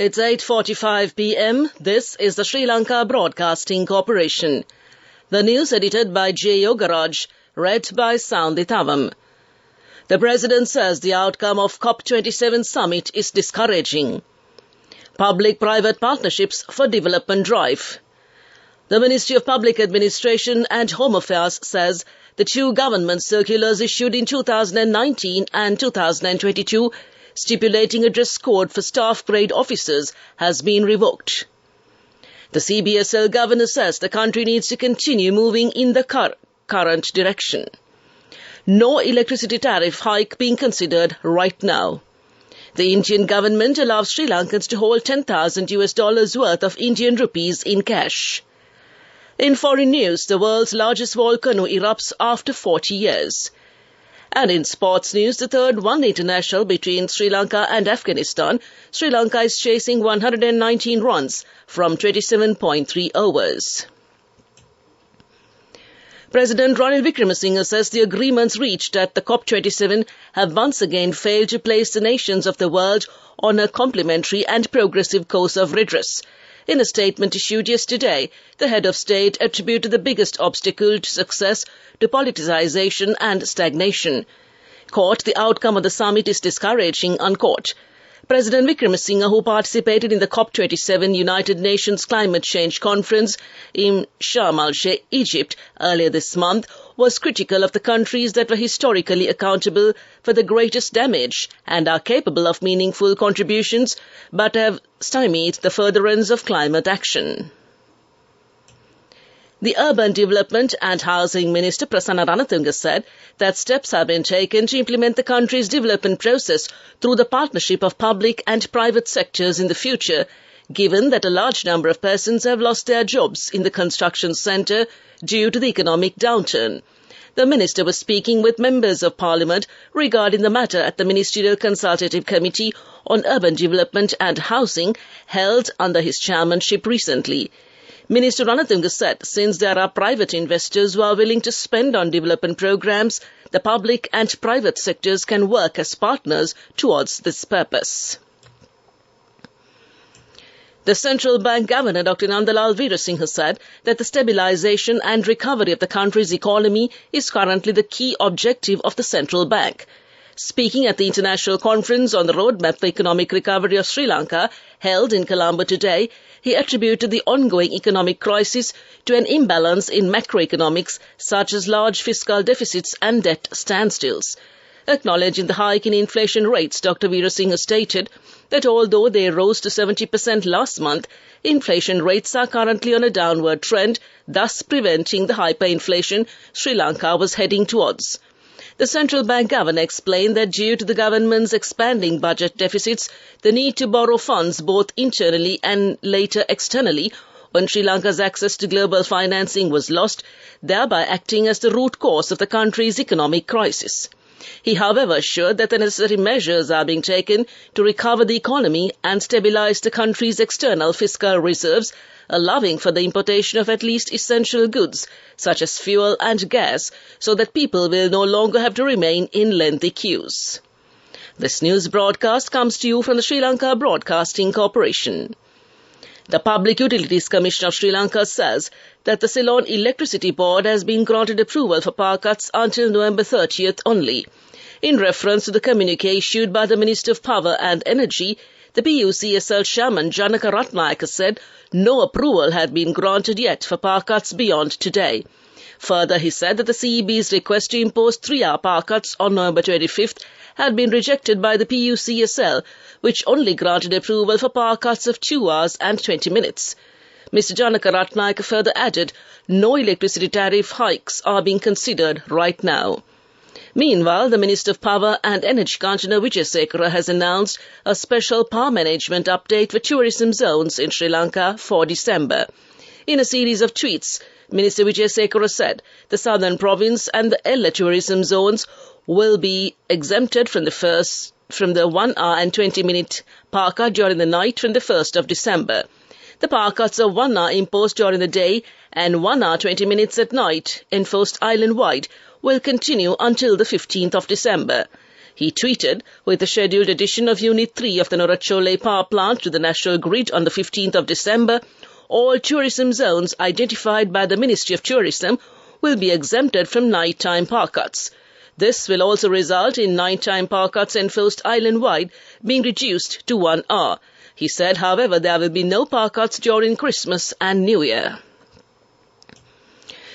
It's 8:45 p.m. This is the Sri Lanka Broadcasting Corporation. The news edited by J. Yogaraj, read by Soundhi Thavam. The President says the outcome of COP27 summit is discouraging. Public-private partnerships for development drive. The Ministry of Public Administration and Home Affairs says the two government circulars issued in 2019 and 2022 stipulating a dress code for staff-grade officers has been revoked. The CBSL governor says the country needs to continue moving in the current direction. No electricity tariff hike being considered right now. The Indian government allows Sri Lankans to hold $10,000 worth of Indian rupees in cash. In foreign news, the world's largest volcano erupts after 40 years. And in sports news, the third one-day international between Sri Lanka and Afghanistan, Sri Lanka is chasing 119 runs from 27.3 overs. President Ranil Wickremesinghe says the agreements reached at the COP27 have once again failed to place the nations of the world on a complementary and progressive course of redress. In a statement issued yesterday, the head of state attributed the biggest obstacle to success to politicization and stagnation. Quote, the outcome of the summit is discouraging, unquote. President Wickremesinghe, who participated in the COP27 United Nations Climate Change Conference in Sharm el-Sheikh, Egypt, earlier this month, was critical of the countries that were historically accountable for the greatest damage and are capable of meaningful contributions, but have stymied the furtherance of climate action. The Urban Development and Housing Minister Prasanna Ranatunga said that steps have been taken to implement the country's development process through the partnership of public and private sectors in the future, given that a large number of persons have lost their jobs in the construction sector due to the economic downturn. The minister was speaking with members of parliament regarding the matter at the Ministerial Consultative Committee on Urban Development and Housing held under his chairmanship recently. Minister Ranatunga said since there are private investors who are willing to spend on development programs, the public and private sectors can work as partners towards this purpose. The Central Bank Governor Dr. Nandalal Veerasinghe said that the stabilization and recovery of the country's economy is currently the key objective of the central bank. Speaking at the International Conference on the Roadmap for Economic Recovery of Sri Lanka, held in Colombo today, he attributed the ongoing economic crisis to an imbalance in macroeconomics such as large fiscal deficits and debt standstills. Acknowledging the hike in inflation rates, Dr. Veerasinghe stated that although they rose to 70% last month, inflation rates are currently on a downward trend, thus preventing the hyperinflation Sri Lanka was heading towards. The central bank governor explained that due to the government's expanding budget deficits, the need to borrow funds both internally and later externally when Sri Lanka's access to global financing was lost, thereby acting as the root cause of the country's economic crisis. He, however, assured that the necessary measures are being taken to recover the economy and stabilize the country's external fiscal reserves, allowing for the importation of at least essential goods, such as fuel and gas, so that people will no longer have to remain in lengthy queues. This news broadcast comes to you from the Sri Lanka Broadcasting Corporation. The Public Utilities Commission of Sri Lanka says that the Ceylon Electricity Board has been granted approval for power cuts until November 30th only. In reference to the communique issued by the Minister of Power and Energy, the PUCSL chairman Janaka Ratnayaka said no approval had been granted yet for power cuts beyond today. Further, he said that the CEB's request to impose 3-hour power cuts on November 25th had been rejected by the PUCSL, which only granted approval for power cuts of 2 hours and 20 minutes. Mr. Janaka Ratnayaka further added, no electricity tariff hikes are being considered right now. Meanwhile, the Minister of Power and Energy Kanchana Wijesekara has announced a special power management update for tourism zones in Sri Lanka for December. In a series of tweets, Minister Wijesekara said the southern province and the Ella tourism zones will be exempted from the 1 hour and 20 minute power cut during the night from the 1st of December. The power cuts of 1 hour imposed during the day and 1 hour 20 minutes at night, enforced island-wide, will continue until the 15th of December. He tweeted, with the scheduled addition of Unit 3 of the Norachole power plant to the national grid on the 15th of December, all tourism zones identified by the Ministry of Tourism will be exempted from nighttime power cuts. This will also result in nighttime power cuts enforced island-wide being reduced to 1 hour. He said, however, there will be no power cuts during Christmas and New Year.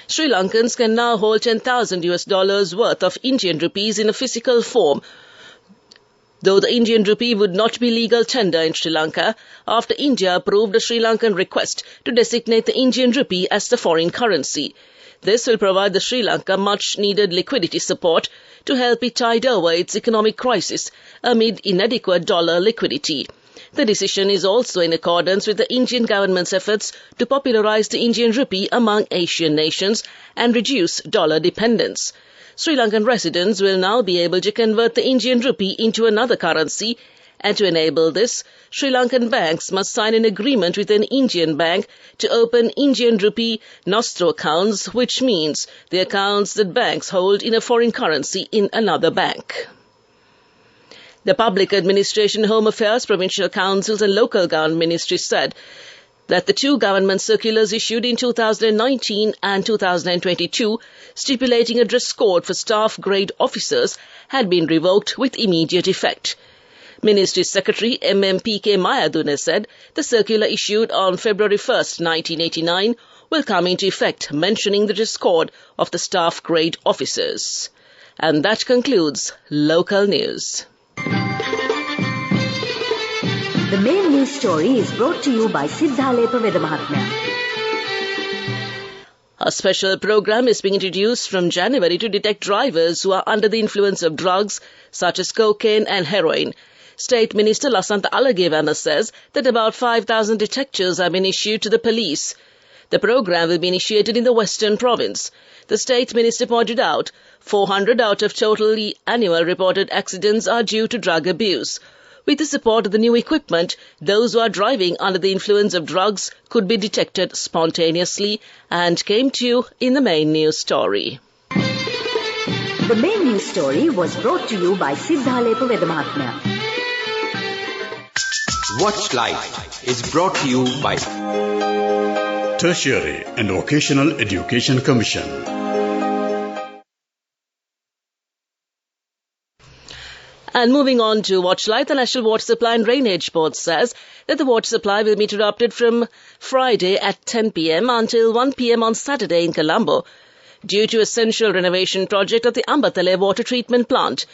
Sri Lankans can now hold $10,000 worth of Indian rupees in a physical form, though the Indian rupee would not be legal tender in Sri Lanka after India approved a Sri Lankan request to designate the Indian rupee as the foreign currency. This will provide the Sri Lanka much-needed liquidity support to help it tide over its economic crisis amid inadequate dollar liquidity. The decision is also in accordance with the Indian government's efforts to popularize the Indian rupee among Asian nations and reduce dollar dependence. Sri Lankan residents will now be able to convert the Indian rupee into another currency, and to enable this, Sri Lankan banks must sign an agreement with an Indian bank to open Indian rupee nostro accounts, which means the accounts that banks hold in a foreign currency in another bank. The Public Administration, Home Affairs, Provincial Councils and Local Government Ministry said that the two government circulars issued in 2019 and 2022 stipulating a dress code for staff grade officers had been revoked with immediate effect. Ministry Secretary MMPK Mayadune said the circular issued on February 1, 1989 will come into effect, mentioning the dress code of the staff grade officers. And that concludes local news. The main news story is brought to you by Siddhalepa Vedamahatmya. A special program is being introduced from January to detect drivers who are under the influence of drugs such as cocaine and heroin. State Minister Lasantha Alagevana says that about 5,000 detectors have been issued to the police. The program will be initiated in the Western Province. The State Minister pointed out 400 out of totally annual reported accidents are due to drug abuse. With the support of the new equipment, those who are driving under the influence of drugs could be detected spontaneously, and came to you in the main news story. The main news story was brought to you by Siddhalepa Vedamahatmya. Watch Life is brought to you by Tertiary and Vocational Education Commission. And moving on to Watch Life, the National Water Supply and Drainage Board says that the water supply will be interrupted from Friday at 10 p.m. until 1 p.m. on Saturday in Colombo due to essential renovation project of the Ambatale water treatment plant.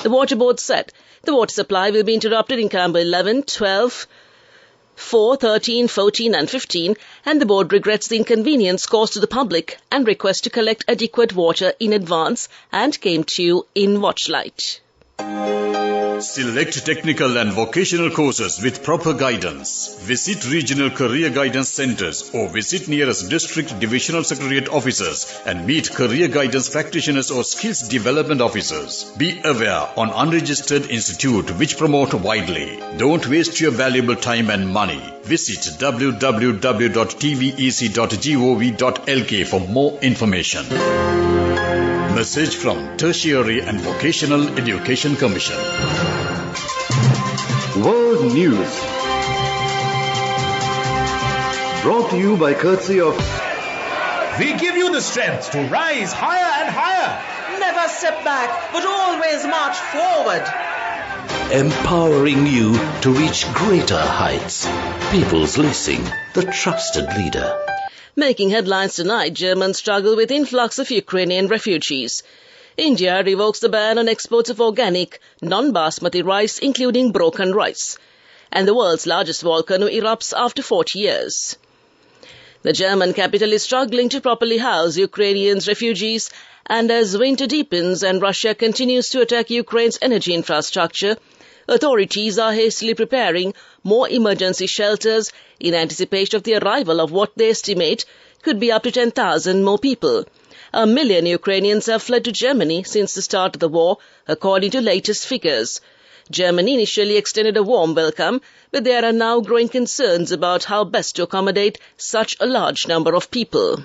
The Water Board said the water supply will be interrupted in Colombo 11, 12, 4, 13, 14 and 15, and the board regrets the inconvenience caused to the public and requests to collect adequate water in advance, and came to you in Watchlight. Select technical and vocational courses with proper guidance. Visit regional career guidance centers or visit nearest district divisional secretariat officers and meet career guidance practitioners or skills development officers. Be aware on unregistered institute which promote widely. Don't waste your valuable time and money. Visit www.tvec.gov.lk for more information. Message from Tertiary and Vocational Education Commission. World News. Brought to you by courtesy of... We give you the strength to rise higher and higher. Never step back, but always march forward. Empowering you to reach greater heights. People's Leasing, the trusted leader. Making headlines tonight, Germans struggle with influx of Ukrainian refugees. India revokes the ban on exports of organic, non-basmati rice, including broken rice. And the world's largest volcano erupts after 40 years. The German capital is struggling to properly house Ukrainians refugees, and as winter deepens and Russia continues to attack Ukraine's energy infrastructure, authorities are hastily preparing more emergency shelters in anticipation of the arrival of what they estimate could be up to 10,000 more people. 1 million Ukrainians have fled to Germany since the start of the war, according to latest figures. Germany initially extended a warm welcome, but there are now growing concerns about how best to accommodate such a large number of people.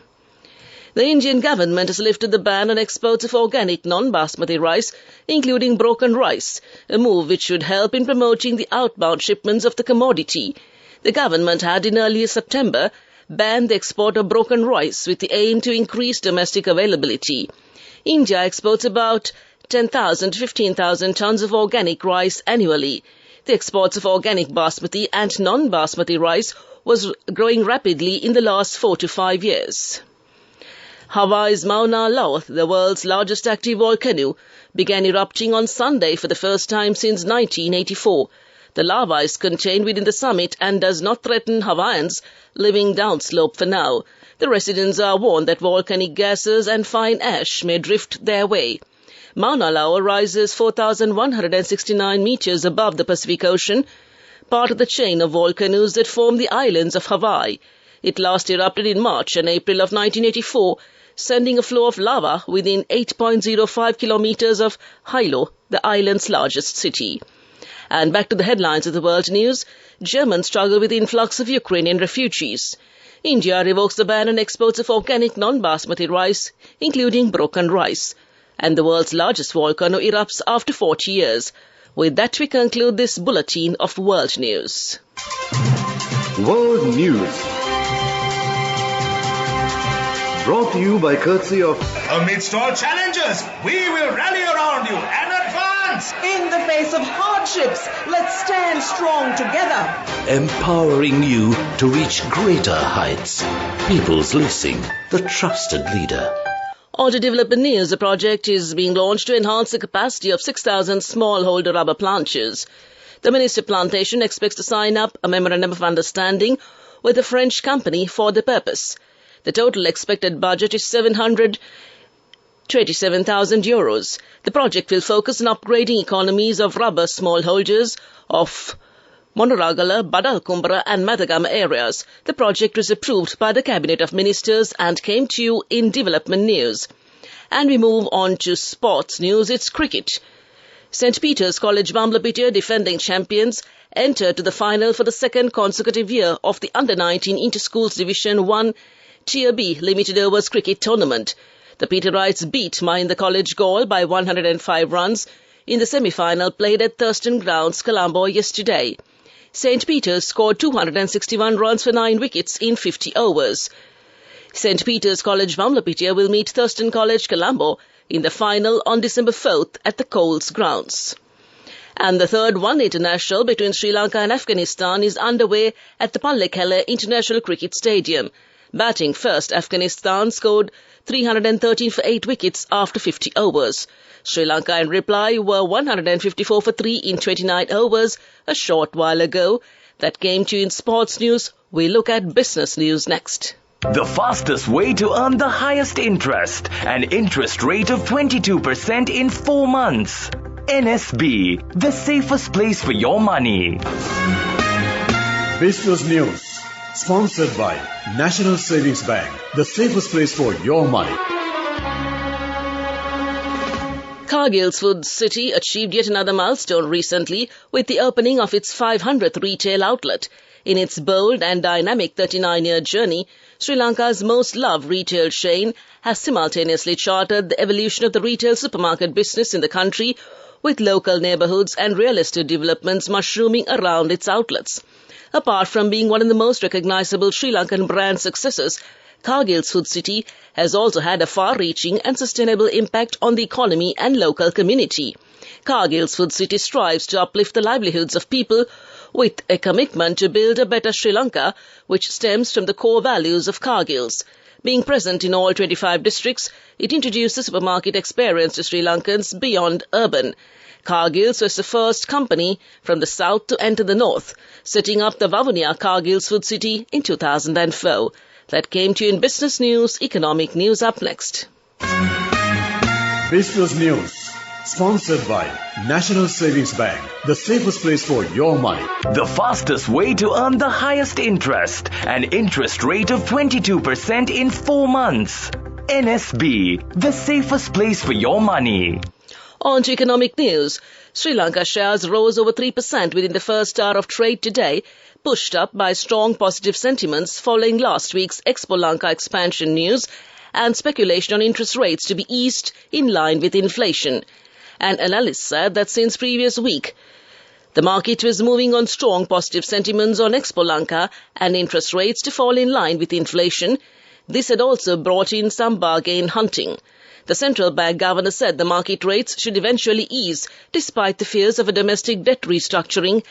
The Indian government has lifted the ban on exports of organic non-basmati rice, including broken rice, a move which should help in promoting the outbound shipments of the commodity. The government had in early September banned the export of broken rice with the aim to increase domestic availability. India exports about 10,000 to 15,000 tons of organic rice annually. The exports of organic basmati and non-basmati rice was growing rapidly in the last 4 to 5 years. Hawaii's Mauna Loa, the world's largest active volcano, began erupting on Sunday for the first time since 1984. The lava is contained within the summit and does not threaten Hawaiians living downslope for now. The residents are warned that volcanic gases and fine ash may drift their way. Mauna Loa rises 4,169 meters above the Pacific Ocean, part of the chain of volcanoes that form the islands of Hawaii. It last erupted in March and April of 1984, sending a flow of lava within 8.05 kilometers of Hilo, the island's largest city. And back to the headlines of the world news. Germans struggle with the influx of Ukrainian refugees. India revokes the ban on exports of organic non-basmati rice, including broken rice. And the world's largest volcano erupts after 40 years. With that, we conclude this bulletin of world news. World News. Brought to you by courtesy of... Amidst all challenges, we will rally around you and advance. In the face of hardships, let's stand strong together. Empowering you to reach greater heights. People's Leasing, the trusted leader. On to development news, a project is being launched to enhance the capacity of 6,000 smallholder rubber planters. The Ministry of Plantation expects to sign up a memorandum of understanding with a French company for the purpose. The total expected budget is €727,000. The project will focus on upgrading economies of rubber smallholders of Monoragala, Badalkumbara and Matagama areas. The project was approved by the Cabinet of Ministers and came to you in development news. And we move on to sports news. It's cricket. St. Peter's College Bamblapitiya, defending champions, entered to the final for the second consecutive year of the Under-19 Inter-Schools Division 1 Tier B limited overs cricket tournament. The Peterites beat Mahinda College Galle by 105 runs in the semi-final played at Thurston Grounds, Colombo yesterday. St. Peter's scored 261 runs for 9 wickets in 50 overs. St. Peter's College Bamblapitiya will meet Thurston College Colombo in the final on December 4th at the Coles Grounds. And the third one international between Sri Lanka and Afghanistan is underway at the Pallekele International Cricket Stadium. Batting first, Afghanistan scored 313 for 8 wickets after 50 overs. Sri Lanka in reply were 154 for 3 in 29 overs a short while ago. That came to you in sports news. We look at business news next. The fastest way to earn the highest interest, an interest rate of 22% in 4 months. NSB, the safest place for your money. Business news. Sponsored by National Savings Bank, the safest place for your money. Cargill's Food City achieved yet another milestone recently with the opening of its 500th retail outlet. In its bold and dynamic 39-year journey, Sri Lanka's most loved retail chain has simultaneously charted the evolution of the retail supermarket business in the country, with local neighborhoods and real estate developments mushrooming around its outlets. Apart from being one of the most recognizable Sri Lankan brand successes, Cargill's Food City has also had a far-reaching and sustainable impact on the economy and local community. Cargill's Food City strives to uplift the livelihoods of people with a commitment to build a better Sri Lanka, which stems from the core values of Cargill's. Being present in all 25 districts, it introduced the supermarket experience to Sri Lankans beyond urban. Cargill's was the first company from the south to enter the north, setting up the Vavuniya Cargill's Food City in 2004. That came to you in business news. Economic news up next. Business news. Sponsored by National Savings Bank, the safest place for your money. The fastest way to earn the highest interest, an interest rate of 22% in 4 months. NSB, the safest place for your money. On to economic news. Sri Lanka shares rose over 3% within the first hour of trade today, pushed up by strong positive sentiments following last week's Expo Lanka expansion news and speculation on interest rates to be eased in line with inflation. An analyst said that since previous week, the market was moving on strong positive sentiments on Expo Lanka and interest rates to fall in line with inflation. This had also brought in some bargain hunting. The central bank governor said the market rates should eventually ease despite the fears of a domestic debt restructuring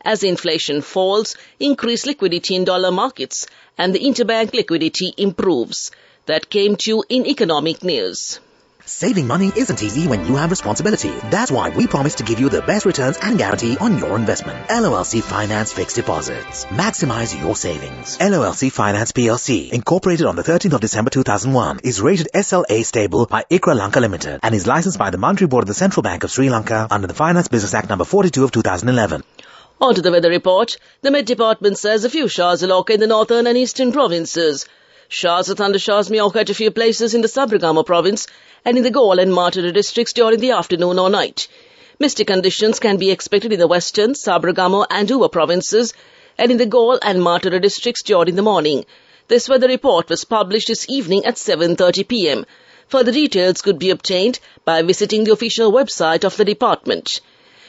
as inflation falls, increased liquidity in dollar markets, and the interbank liquidity improves. That came to you in economic news. Saving money isn't easy when you have responsibility. That's why we promise to give you the best returns and guarantee on your investment. LOLC Finance Fixed Deposits. Maximize your savings. LOLC Finance PLC, incorporated on the 13th of December 2001, is rated SLA stable by ICRA Lanka Limited and is licensed by the Monetary Board of the Central Bank of Sri Lanka under the Finance Business Act number 42 of 2011. On to the weather report. The Met Department says a few showers will occur in the northern and eastern provinces. Showers or thundershowers may occur at a few places in the Sabragama province and in the Gaul and Martara districts during the afternoon or night. Misty conditions can be expected in the western, Sabragama and Uva provinces and in the Gaul and Martara districts during the morning. This weather report was published this evening at 7:30 p.m. Further details could be obtained by visiting the official website of the department.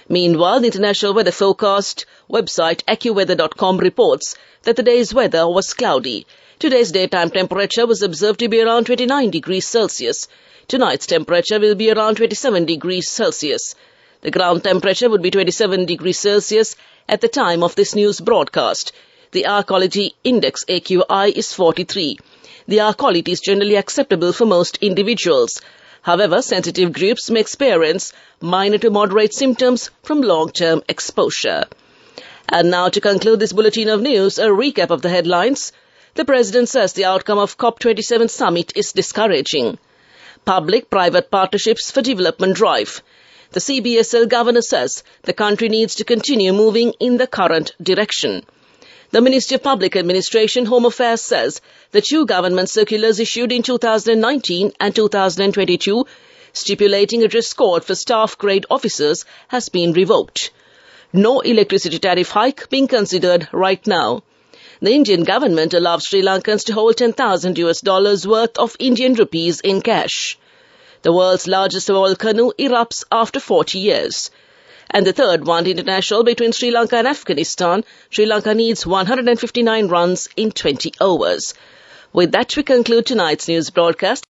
Meanwhile, the International Weather Forecast website AccuWeather.com reports that the day's weather was cloudy. Today's daytime temperature was observed to be around 29 degrees Celsius. Tonight's temperature will be around 27 degrees Celsius. The ground temperature would be 27 degrees Celsius at the time of this news broadcast. The air quality index AQI is 43. The air quality is generally acceptable for most individuals. However, sensitive groups may experience minor to moderate symptoms from long-term exposure. And now to conclude this bulletin of news, a recap of the headlines. The President says the outcome of COP27 summit is discouraging. Public-private partnerships for development drive. The CBSL governor says the country needs to continue moving in the current direction. The Ministry of Public Administration Home Affairs says the two government circulars issued in 2019 and 2022 stipulating a dress code for staff grade officers has been revoked. No electricity tariff hike being considered right now. The Indian government allows Sri Lankans to hold $10,000 worth of Indian rupees in cash. The world's largest volcano erupts after 40 years. And the third one international between Sri Lanka and Afghanistan, Sri Lanka needs 159 runs in 20 overs. With that, we conclude tonight's news broadcast.